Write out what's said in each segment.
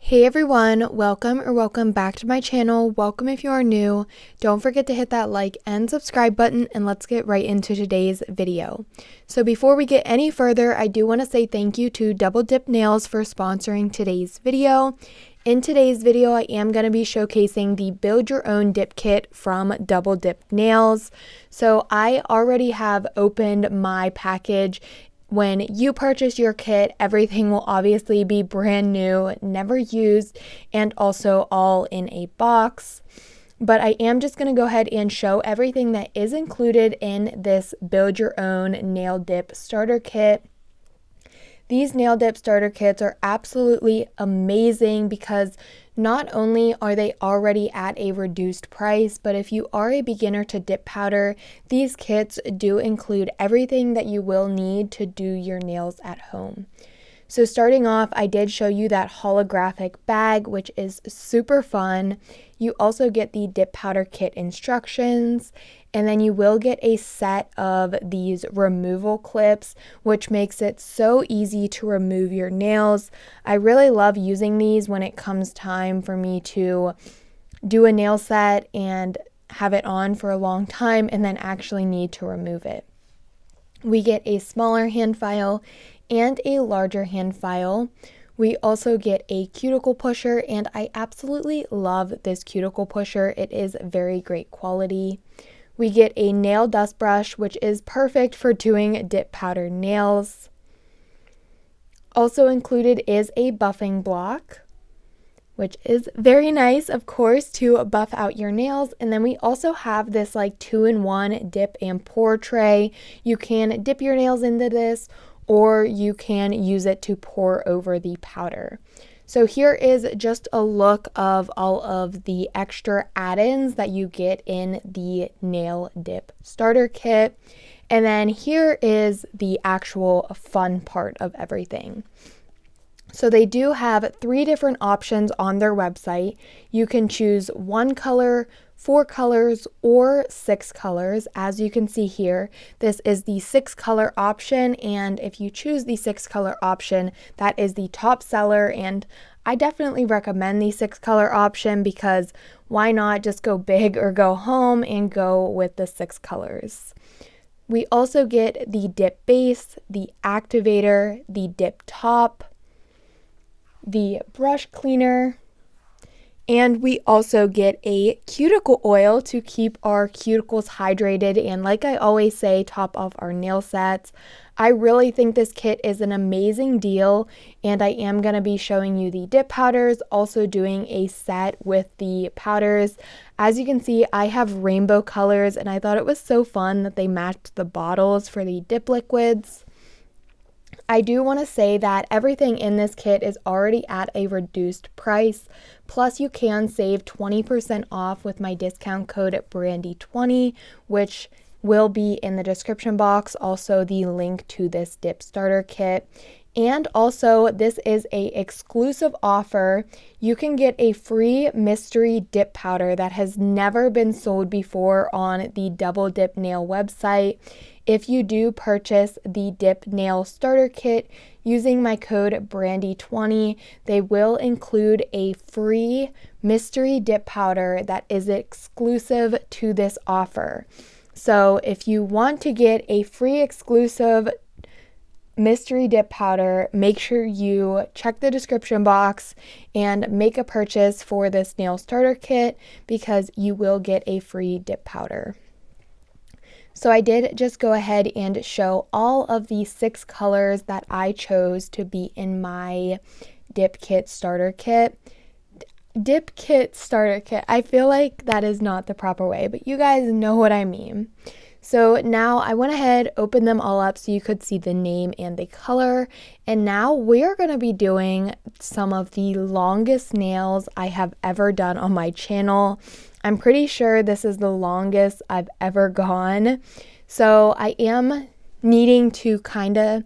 Hey everyone, welcome back to my channel. Welcome if you are new. Don't forget to hit that like and subscribe button, and let's get right into today's video. So before we get any further, I do want to say thank you to doubledipnails for sponsoring today's video. In today's video, I am going to be showcasing the build your own dip kit from doubledipnails. So I already have opened my package. When you purchase your kit, everything will obviously be brand new, never used, and also all in a box. But I am just going to go ahead and show everything that is included in this build your own nail dip starter kit. These nail dip starter kits are absolutely amazing because not only are they already at a reduced price, but if you are a beginner to dip powder, these kits do include everything that you will need to do your nails at home. So starting off, I did show you that holographic bag, which is super fun. You also get the dip powder kit instructions, and then you will get a set of these removal clips, which makes it so easy to remove your nails. I really love using these when it comes time for me to do a nail set and have it on for a long time and then actually need to remove it. We get a smaller hand file and a larger hand file. We also get a cuticle pusher, and I absolutely love this cuticle pusher. It is very great quality. We get a nail dust brush, which is perfect for doing dip powder nails. Also included is a buffing block, which is very nice, of course, to buff out your nails. And then we also have this like 2-in-1 dip and pour tray. You can dip your nails into this, or you can use it to pour over the powder. So here is just a look of all of the extra add-ins that you get in the nail dip starter kit. And then here is the actual fun part of everything. So they do have 3 different options on their website. You can choose 1 color, 4 colors, or 6 colors. As you can see here, this is the 6 color option, and if you choose the 6 color option, that is the top seller, and I definitely recommend the 6 color option because why not just go big or go home and go with the 6 colors. We also get the dip base, the activator, the dip top, the brush cleaner, and we also get a cuticle oil to keep our cuticles hydrated and, like I always say, top off our nail sets. I really think this kit is an amazing deal, and I am going to be showing you the dip powders, also doing a set with the powders. As you can see, I have rainbow colors, and I thought it was so fun that they matched the bottles for the dip liquids. I do want to say that everything in this kit is already at a reduced price, plus you can save 20% off with my discount code Brandy20, which will be in the description box, also the link to this dip starter kit. And also, this is a exclusive offer. You can get a free mystery dip powder that has never been sold before on the Double Dip Nail website. If you do purchase the Dip Nail Starter Kit using my code Brandy20, they will include a free mystery dip powder that is exclusive to this offer. So if you want to get a free exclusive mystery dip powder, make sure you check the description box and make a purchase for this nail starter kit because you will get a free dip powder. So I did just go ahead and show all of the 6 colors that I chose to be in my dip kit starter kit. Dip kit starter kit. I feel like that is not the proper way, but you guys know what I mean. So now I went ahead, opened them all up so you could see the name and the color. And now we are going to be doing some of the longest nails I have ever done on my channel. I'm pretty sure this is the longest I've ever gone. So I am needing to kind of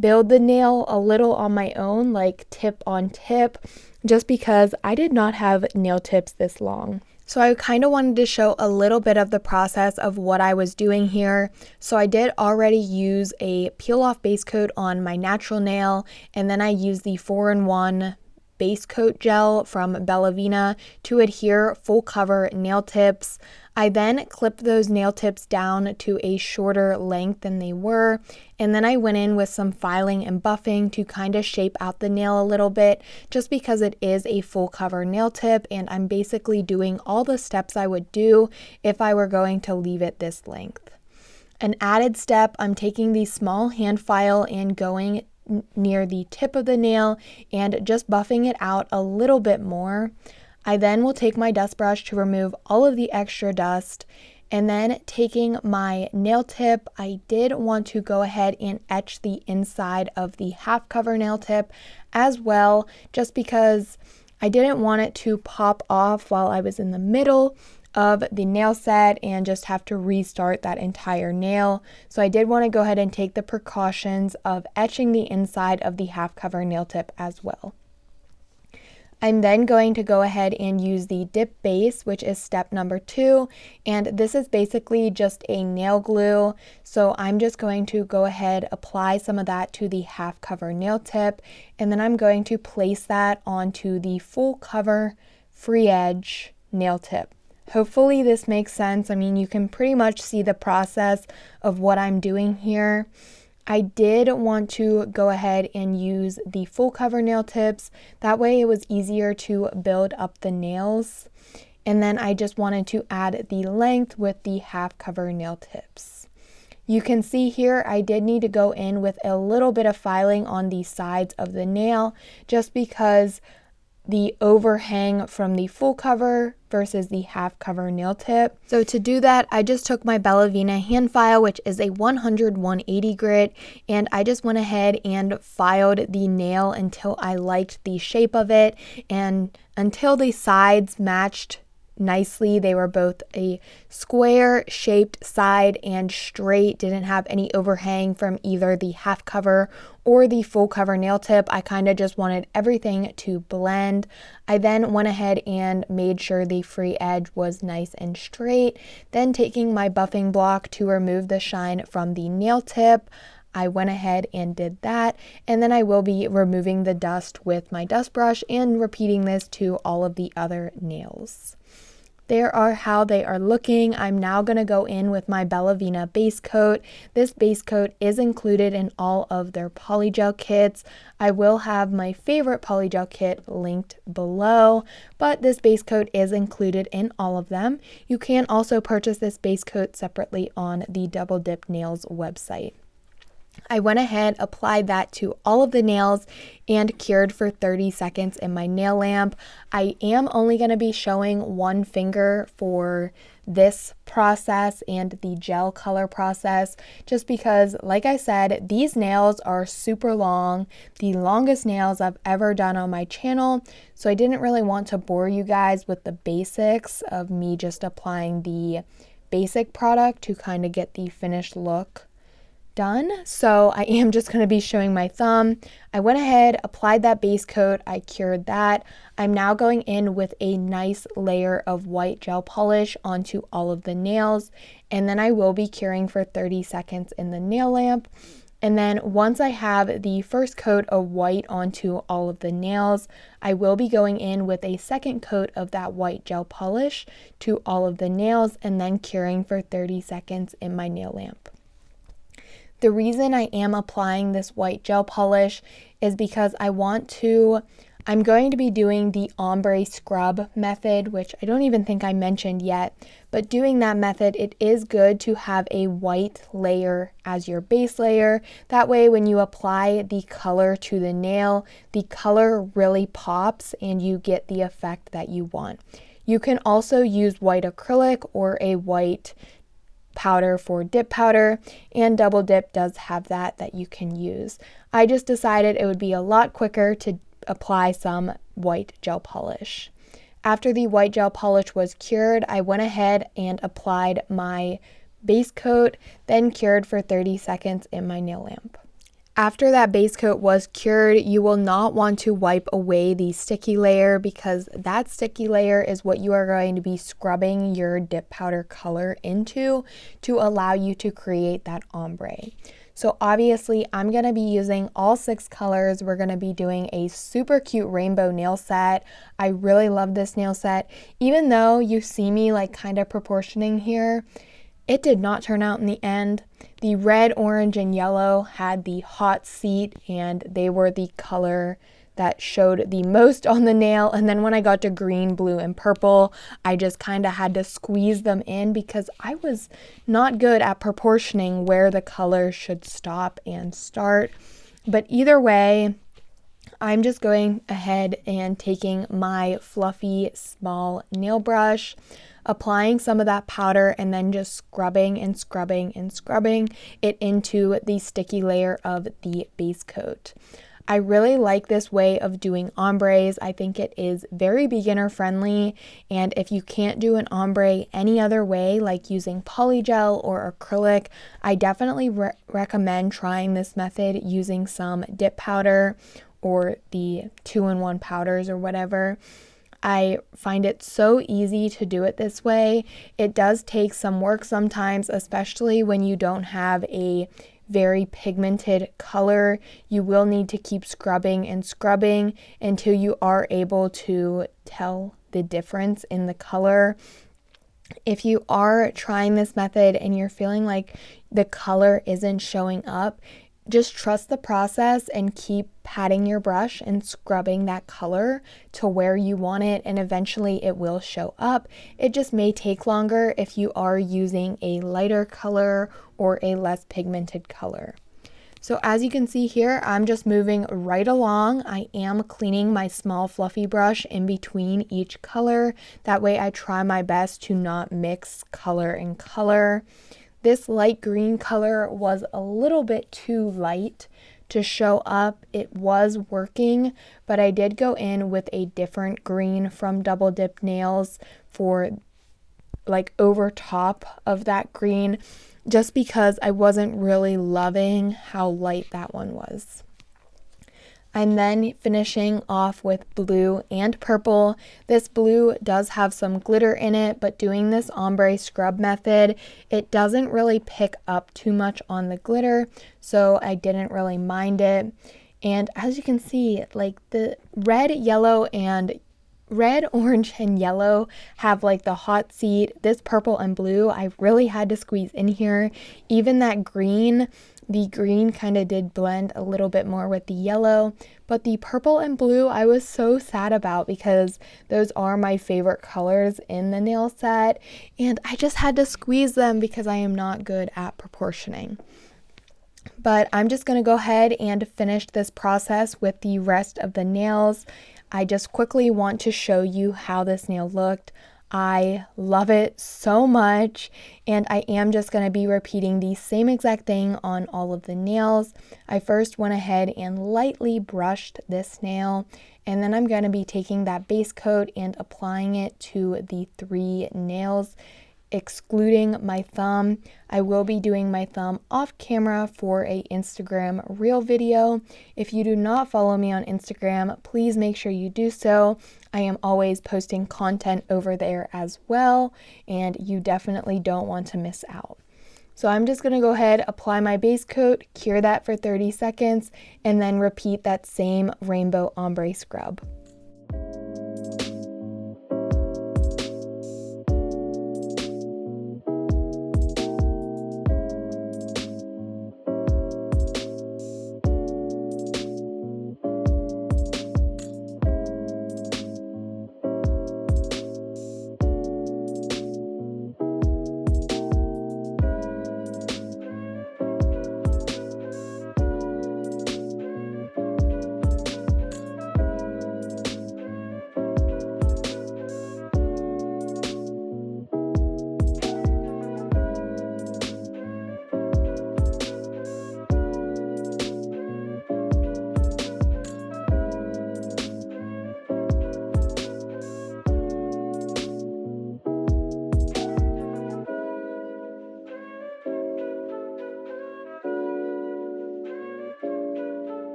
build the nail a little on my own, like tip on tip, just because I did not have nail tips this long. So I kind of wanted to show a little bit of the process of what I was doing here. So I did already use a peel off base coat on my natural nail, and then I used the 4-in-1 base coat gel from Bella Vita to adhere full cover nail tips. I then clipped those nail tips down to a shorter length than they were, and then I went in with some filing and buffing to kind of shape out the nail a little bit, just because it is a full cover nail tip and I'm basically doing all the steps I would do if I were going to leave it this length. An added step, I'm taking the small hand file and going near the tip of the nail and just buffing it out a little bit more. I then will take my dust brush to remove all of the extra dust, and then taking my nail tip, I did want to go ahead and etch the inside of the half cover nail tip as well, just because I didn't want it to pop off while I was in the middle of the nail set and just have to restart that entire nail. So I did want to go ahead and take the precautions of etching the inside of the half cover nail tip as well. I'm then going to go ahead and use the dip base, which is step number 2, and this is basically just a nail glue. So I'm just going to go ahead, apply some of that to the half cover nail tip, and then I'm going to place that onto the full cover free edge nail tip. Hopefully this makes sense. I mean, you can pretty much see the process of what I'm doing here. I did want to go ahead and use the full cover nail tips. That way it was easier to build up the nails. And then I just wanted to add the length with the half cover nail tips. You can see here I did need to go in with a little bit of filing on the sides of the nail, just because the overhang from the full cover versus the half cover nail tip. So to do that, I just took my Bella Vita hand file, which is a 100/180 grit, and I just went ahead and filed the nail until I liked the shape of it and until the sides matched nicely. They were both a square shaped side and straight, didn't have any overhang from either the half cover or the full cover nail tip. I kind of just wanted everything to blend. I then went ahead and made sure the free edge was nice and straight. Then taking my buffing block to remove the shine from the nail tip, I went ahead and did that, and then I will be removing the dust with my dust brush and repeating this to all of the other nails. There are how they are looking. I'm now going to go in with my Bella Vita base coat. This base coat is included in all of their polygel kits. I will have my favorite polygel kit linked below, but this base coat is included in all of them. You can also purchase this base coat separately on the doubledipnails website. I went ahead, applied that to all of the nails, and cured for 30 seconds in my nail lamp. I am only going to be showing one finger for this process and the gel color process, just because, like I said, these nails are super long, the longest nails I've ever done on my channel, so I didn't really want to bore you guys with the basics of me just applying the basic product to kind of get the finished look done. So I am just going to be showing my thumb. I went ahead, applied that base coat, I cured that. I'm now going in with a nice layer of white gel polish onto all of the nails, and then I will be curing for 30 seconds in the nail lamp. And then once I have the first coat of white onto all of the nails, I will be going in with a second coat of that white gel polish to all of the nails and then curing for 30 seconds in my nail lamp. The reason I am applying this white gel polish is because I'm going to be doing the ombre scrub method, which I don't even think I mentioned yet, but doing that method, it is good to have a white layer as your base layer. That way when you apply the color to the nail, the color really pops and you get the effect that you want. You can also use white acrylic or a white powder for dip powder, and Double Dip does have that you can use. I just decided it would be a lot quicker to apply some white gel polish. After the white gel polish was cured, I went ahead and applied my base coat, then cured for 30 seconds in my nail lamp. After that base coat was cured, you will not want to wipe away the sticky layer because that sticky layer is what you are going to be scrubbing your dip powder color into to allow you to create that ombre. So obviously I'm going to be using all 6 colors. We're going to be doing a super cute rainbow nail set. I really love this nail set. Even though you see me like kind of proportioning here, it did not turn out in the end. The red, orange, and yellow had the hot seat, and they were the color that showed the most on the nail. And then when I got to green, blue, and purple, I just kind of had to squeeze them in because I was not good at proportioning where the color should stop and start. But either way, I'm just going ahead and taking my fluffy small nail brush, applying some of that powder, and then just scrubbing and scrubbing and scrubbing it into the sticky layer of the base coat. I really like this way of doing ombres. I think it is very beginner friendly, and if you can't do an ombre any other way, like using polygel or acrylic, I definitely recommend trying this method using some dip powder or the 2-in-1 powders or whatever. I find it so easy to do it this way. It does take some work sometimes, especially when you don't have a very pigmented color. You will need to keep scrubbing and scrubbing until you are able to tell the difference in the color. If you are trying this method and you're feeling like the color isn't showing up, just trust the process and keep patting your brush and scrubbing that color to where you want it, and eventually it will show up. It just may take longer if you are using a lighter color or a less pigmented color. So as you can see here, I'm just moving right along. I am cleaning my small fluffy brush in between each color. That way I try my best to not mix color and color. This light green color was a little bit too light to show up. It was working, but I did go in with a different green from Double Dip Nails for like over top of that green, just because I wasn't really loving how light that one was. I'm then finishing off with blue and purple. This blue does have some glitter in it, but doing this ombre scrub method, it doesn't really pick up too much on the glitter, so I didn't really mind it. And as you can see, like the red, orange, and yellow have like the hot seat. This purple and blue, I really had to squeeze in here. Even that green, the green kind of did blend a little bit more with the yellow, but the purple and blue I was so sad about because those are my favorite colors in the nail set, and I just had to squeeze them because I am not good at proportioning. But I'm just going to go ahead and finish this process with the rest of the nails. I just quickly want to show you how this nail looked. I love it so much, and I am just going to be repeating the same exact thing on all of the nails. I first went ahead and lightly brushed this nail, and then I'm going to be taking that base coat and applying it to the 3 nails, excluding my thumb. I will be doing my thumb off camera for a Instagram reel video. If you do not follow me on Instagram, please make sure you do so. I am always posting content over there as well, and you definitely don't want to miss out. So I'm just going to go ahead, apply my base coat, cure that for 30 seconds, and then repeat that same rainbow ombre scrub.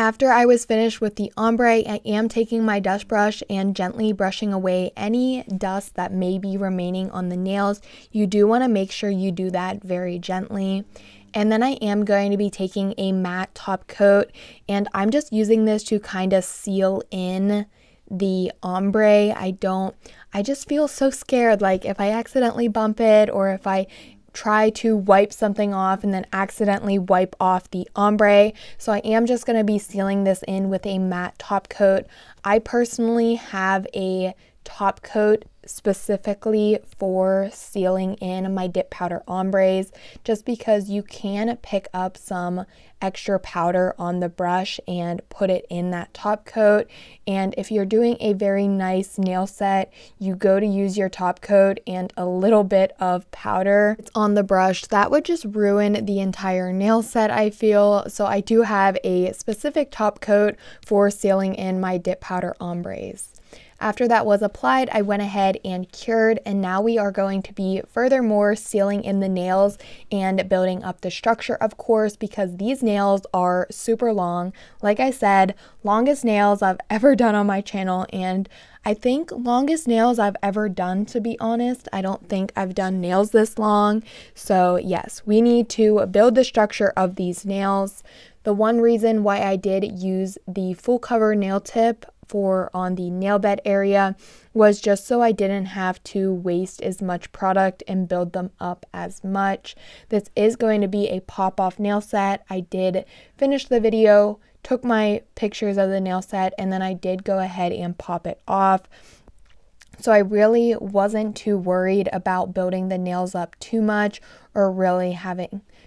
After I was finished with the ombre, I am taking my dust brush and gently brushing away any dust that may be remaining on the nails. You do want to make sure you do that very gently. And then I am going to be taking a matte top coat, and I'm just using this to kind of seal in the ombre. I just feel so scared, like if I accidentally bump it or if I try to wipe something off and then accidentally wipe off the ombre. So I am just going to be sealing this in with a matte top coat. I personally have a top coat specifically for sealing in my dip powder ombres, just because you can pick up some extra powder on the brush and put it in that top coat. And if you're doing a very nice nail set, you go to use your top coat and a little bit of powder it's on the brush, that would just ruin the entire nail set, I feel. So I do have a specific top coat for sealing in my dip powder ombres. After that was applied, I went ahead and cured, and now we are going to be furthermore sealing in the nails and building up the structure, of course, because these nails are super long. Like I said, longest nails I've ever done on my channel, and I think longest nails I've ever done, to be honest. I don't think I've done nails this long. So yes, we need to build the structure of these nails. The one reason why I did use the full cover nail tip for on the nail bed area was just so I didn't have to waste as much product and build them up as much. This is going to be a pop-off nail set. I did finish the video, took my pictures of the nail set, and then I did go ahead and pop it off. So I really wasn't too worried about building the nails up too much or really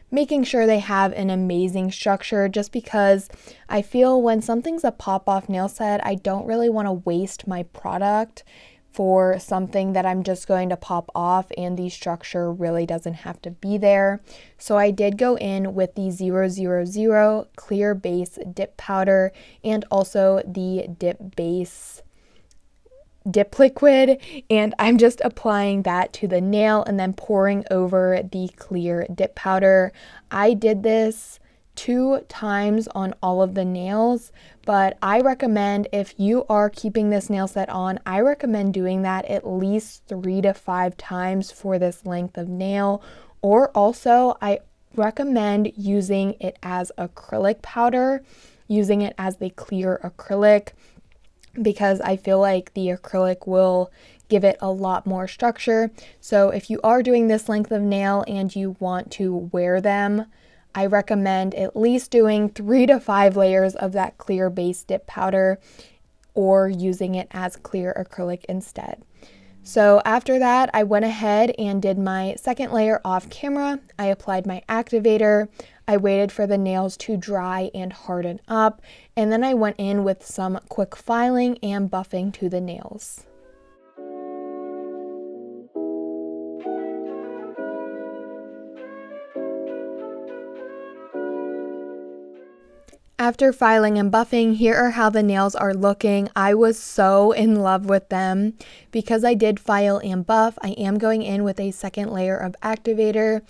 making sure they have an amazing structure, just because I feel when something's a pop-off nail set, I don't really want to waste my product for something that I'm just going to pop off and the structure really doesn't have to be there. So I did go in with the 000 clear base dip powder and also the dip liquid, and I'm just applying that to the nail and then pouring over the clear dip powder. I did this 2 times on all of the nails, but I recommend, if you are keeping this nail set on, I recommend doing that at least 3 to 5 times for this length of nail. Or also I recommend using it as acrylic powder, using it as the clear acrylic, because I feel like the acrylic will give it a lot more structure. So if you are doing this length of nail and you want to wear them, I recommend at least doing 3 to 5 layers of that clear base dip powder or using it as clear acrylic instead. So after that, I went ahead and did my second layer off camera. I applied my activator. I waited for the nails to dry and harden up, and then I went in with some quick filing and buffing to the nails. After filing and buffing, here are how the nails are looking. I was so in love with them. Because I did file and buff, I am going in with a second layer of activator.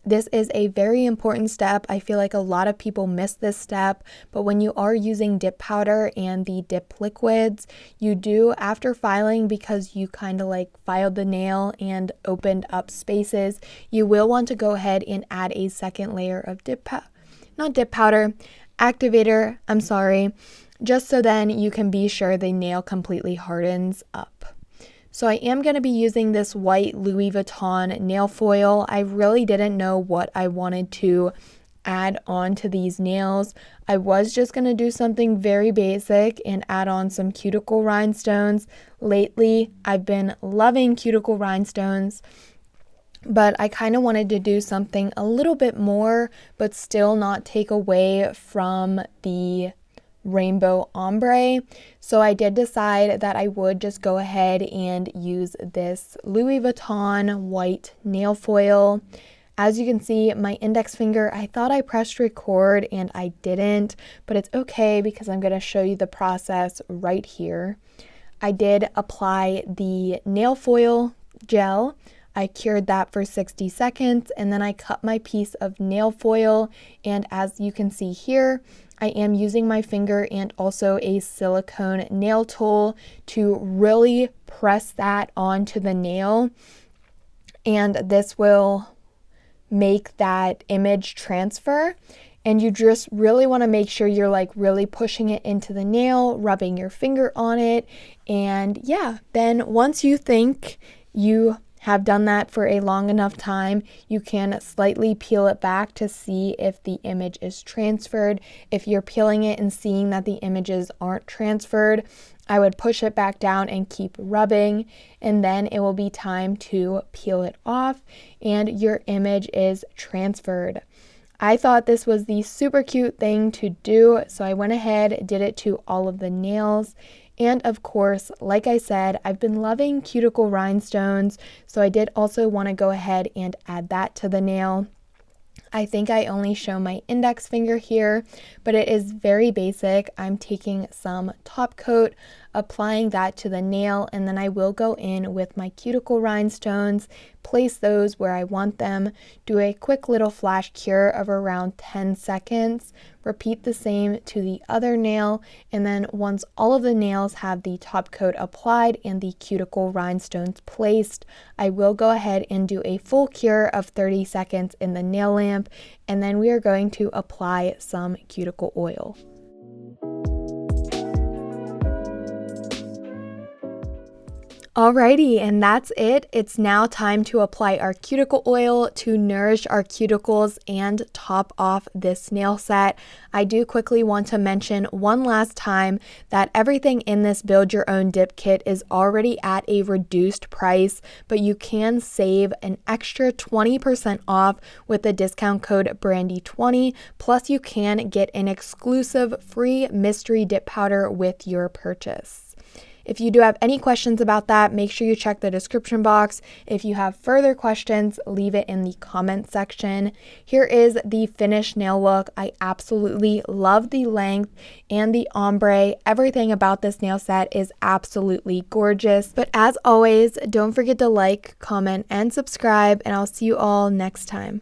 This is a very important step. I feel like a lot of people miss this step, but when you are using dip powder and the dip liquids, you do, after filing, because you kind of like filed the nail and opened up spaces, you will want to go ahead and add a second layer of activator, just so then you can be sure the nail completely hardens up. So I am going to be using this white Louis Vuitton nail foil. I really didn't know what I wanted to add on to these nails. I was just going to do something very basic and add on some cuticle rhinestones. Lately, I've been loving cuticle rhinestones, but I kind of wanted to do something a little bit more, but still not take away from the rainbow ombre. So I did decide that I would just go ahead and use this Louis Vuitton white nail foil. As you can see, my index finger, I thought I pressed record and I didn't, but it's okay because I'm going to show you the process right here. I did apply the nail foil gel. I cured that for 60 seconds, and then I cut my piece of nail foil, and as you can see here, I am using my finger and also a silicone nail tool to really press that onto the nail, and this will make that image transfer. And you just really want to make sure you're like really pushing it into the nail, rubbing your finger on it. And yeah, then once you think you have done that for a long enough time, you can slightly peel it back to see if the image is transferred. If you're peeling it and seeing that the images aren't transferred, I would push it back down and keep rubbing, and then it will be time to peel it off and your image is transferred. I thought this was the super cute thing to do, so I went ahead, did it to all of the nails. And of course, like I said, I've been loving cuticle rhinestones, so I did also want to go ahead and add that to the nail. I think I only show my index finger here, but it is very basic. I'm taking some top coat, applying that to the nail, and then I will go in with my cuticle rhinestones, place those where I want them, do a quick little flash cure of around 10 seconds, repeat the same to the other nail, and then once all of the nails have the top coat applied and the cuticle rhinestones placed, I will go ahead and do a full cure of 30 seconds in the nail lamp, and then we are going to apply some cuticle oil. Alrighty, and that's it. It's now time to apply our cuticle oil to nourish our cuticles and top off this nail set. I do quickly want to mention one last time that everything in this build your own dip kit is already at a reduced price, but you can save an extra 20% off with the discount code Brandy20, plus you can get an exclusive free mystery dip powder with your purchase. If you do have any questions about that, make sure you check the description box. If you have further questions, leave it in the comment section. Here is the finished nail look. I absolutely love the length and the ombre. Everything about this nail set is absolutely gorgeous. But as always, don't forget to like, comment, and subscribe, and I'll see you all next time.